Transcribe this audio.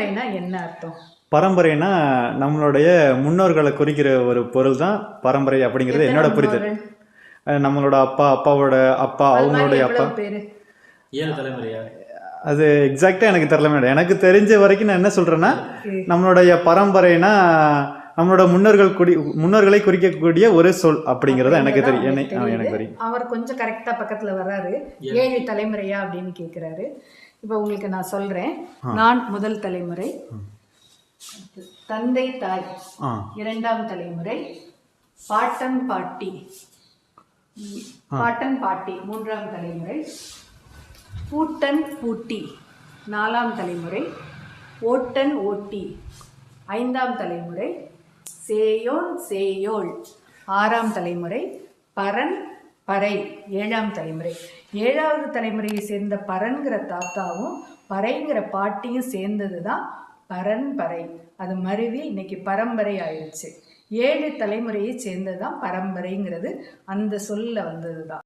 பரம்பரைனா என்ன அர்த்தம்? பரம்பரைனா நம்மளுடைய முன்னோர்களை குறிக்கிற ஒரு பொருள் தான் பரம்பரை அப்படிங்கிறது என்னோட புரிதல். நம்மளோட அப்பா, அப்பாவோட அப்பா, அவங்களுடைய அப்பா, 7 தலைமுறையா? அது எக்ஸாக்டா எனக்கு தெரியல மேடம். எனக்கு தெரிஞ்ச வரைக்கும் நான் என்ன சொல்றேன்னா, நம்மளுடைய பரம்பரைனா நம்மளோட முன்னோர்களை குறிக்கக்கூடிய ஒரு சொல் அப்படிங்கறது எனக்கு தெரியும். எனக்கு தெரியும். அவர் கொஞ்சம் கரெக்டா பக்கத்துல வர்றாரு. 7 தலைமுறையா அப்படின்னு கேக்குறாரு. இப்போ உங்களுக்கு நான் சொல்றேன். நான் முதல் தலைமுறை, தந்தை தாய் 2ஆம் தலைமுறை, பாட்டன் பாட்டி 3ஆம் தலைமுறை, பூட்டன் பூட்டி 4ஆம் தலைமுறை, ஓட்டன் ஓட்டி 5ஆம் தலைமுறை, சேயோன் சேயோள் 6ஆம் தலைமுறை, பரன் பறை 7ஆம் தலைமுறை. 7வது தலைமுறையை சேர்ந்த பரன்கிற தாத்தாவும் பறைங்கிற பாட்டியும் சேர்ந்தது தான் பரன் பறை. அது மருவி இன்னைக்கு பரம்பரை ஆயிடுச்சு. 7 தலைமுறையை சேர்ந்தது தான் பரம்பரைங்கிறது அந்த சொல்ல வந்தது தான்.